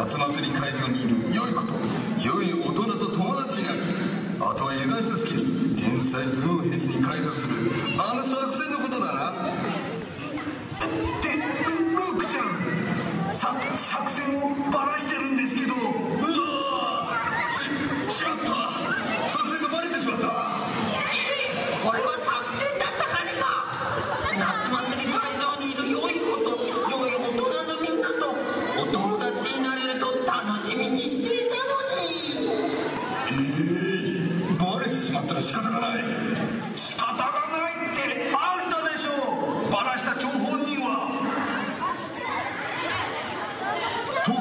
夏祭り会場にいる良い子と良い大人と友達になり、あとは油断した隙に天才頭脳兵士に改造するあの作戦のことだな。ってルークちゃん、作戦をバラしてるんですけど。しまった、作戦がバレてしまった。これは作戦だったかねか。夏祭り会場にいる良い子と良い大人のみんなとお友達になれると楽しみにしていたのに。バレてしまったら仕方がない。仕方がないってあんたでしょ、バラした張本人は。とい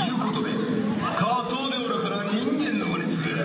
うことで、加藤でおらから人間の間に告げ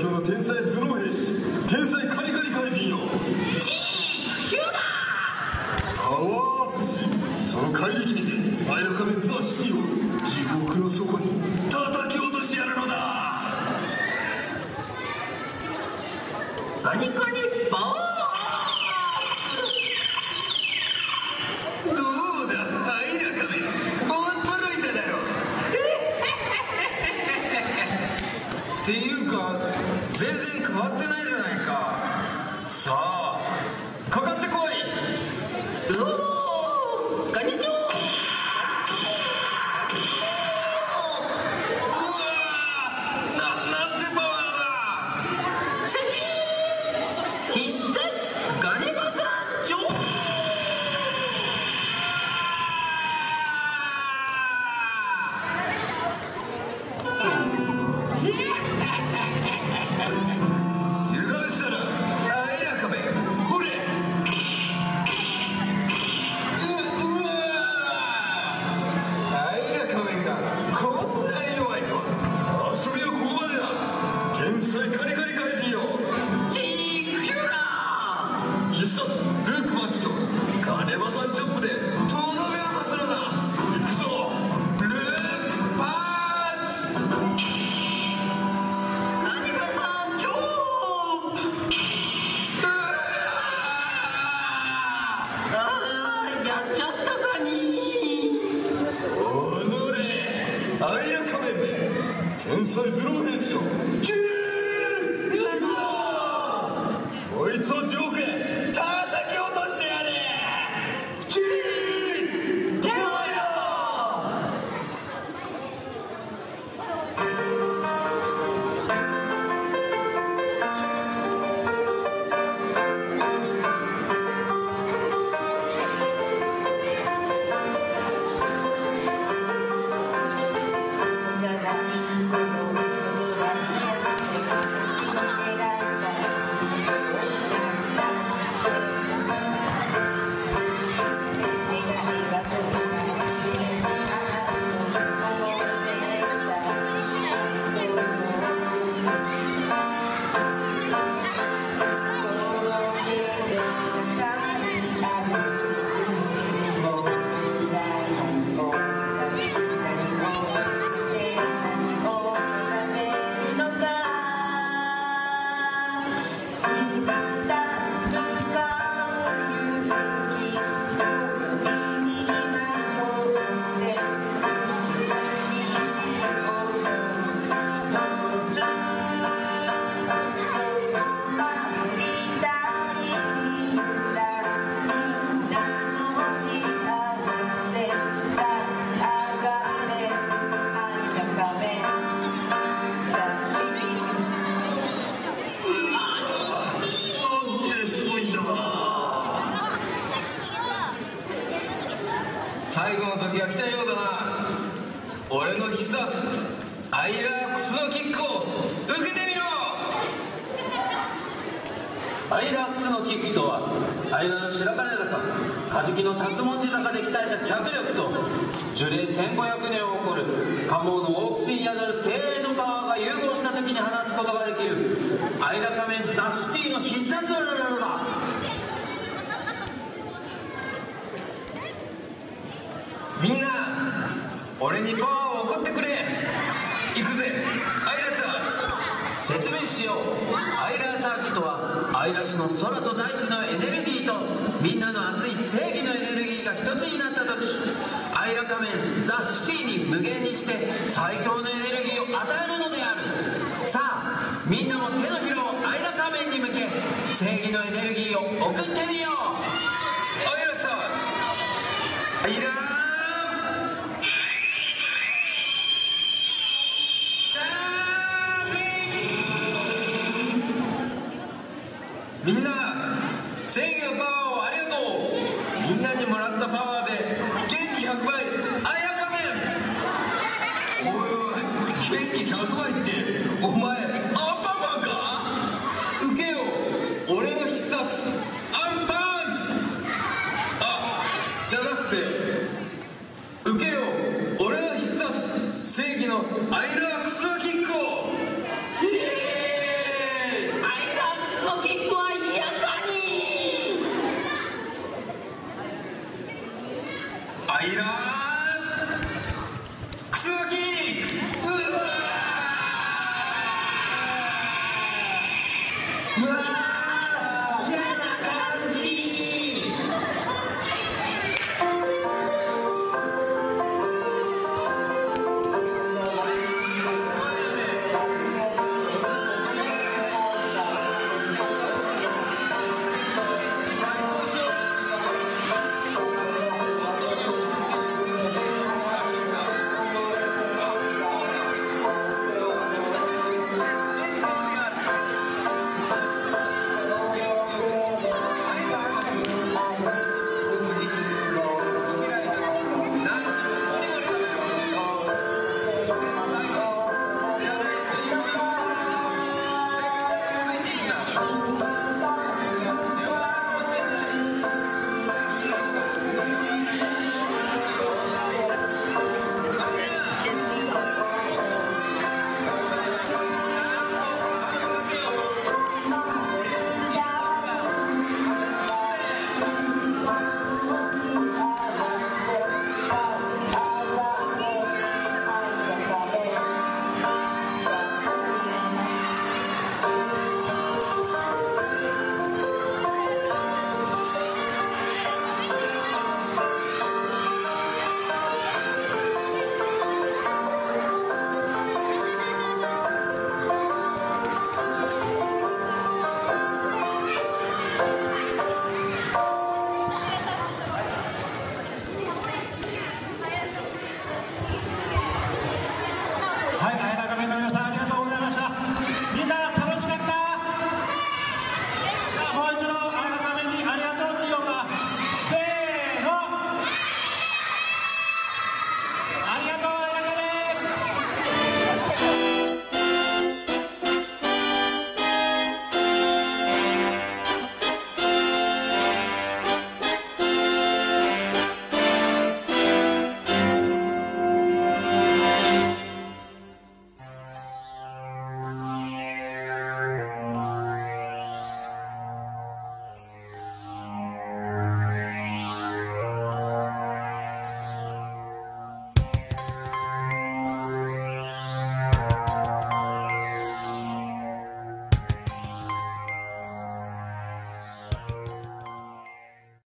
強の天才頭脳兵士、天才カリカリ怪人よ。ジーヒューラパワーアップし、その怪力にてアイラ仮面ザ・シティを地獄の底に叩き落としてやるのだ。カニカニパワどうだアイラ仮面、驚いただろう。っていうか全然変わってないじゃないか。さあかかってこい。ー。おー、カニチョー。なんてパワーだ。シャキーン必殺ガネバザージョー。油断したらアイラ仮面、ほれ。うわアイラ仮面がこんなに弱いとは。遊びはここまでだ。天才カリカリ怪人よ。ジーヒューラ必殺ルークマンチとガネバさんチョップでとどめをさすのだ。行くぞルークパンチ。ー。ガネバザージョー。やっちゃったかに。おのれアイラ仮面め、天才頭脳兵士よ。キューこいつを地獄へ叩き落としてやれ。キーではよ。最後の時が来たようだな。俺の必殺アイラークスのキックを受けてみろ。アイラークスのキックとは、間の白金坂、カジキの辰文字坂で鍛えた脚力と樹齢1500年を誇るカモの大楠に宿る精鋭のパワーが融合した時に放つことができるアイラ仮面ザ・シティの必殺技なのだ。みんな俺にパワーを送ってくれ。行くぜアイラチャージ。説明しよう。アイラーチャージとは、アイラ市の空と大地のエネルギーとみんなの熱い正義のエネルギーが一つになった時、アイラ仮面ザ・シティに無限にして最強のエネルギーを与えるのである。さあみんなも手のひらをアイラ仮面に向け正義のエネルギーを送ってみよう。アイラチャージ。アイラーみんな正義のパワーをありがとう。みんなにもらったパワーで元気100倍アイラ仮面。おいおい元気100倍ってお前アンパンマンか。受けよ俺の必殺アンパンチ。うわー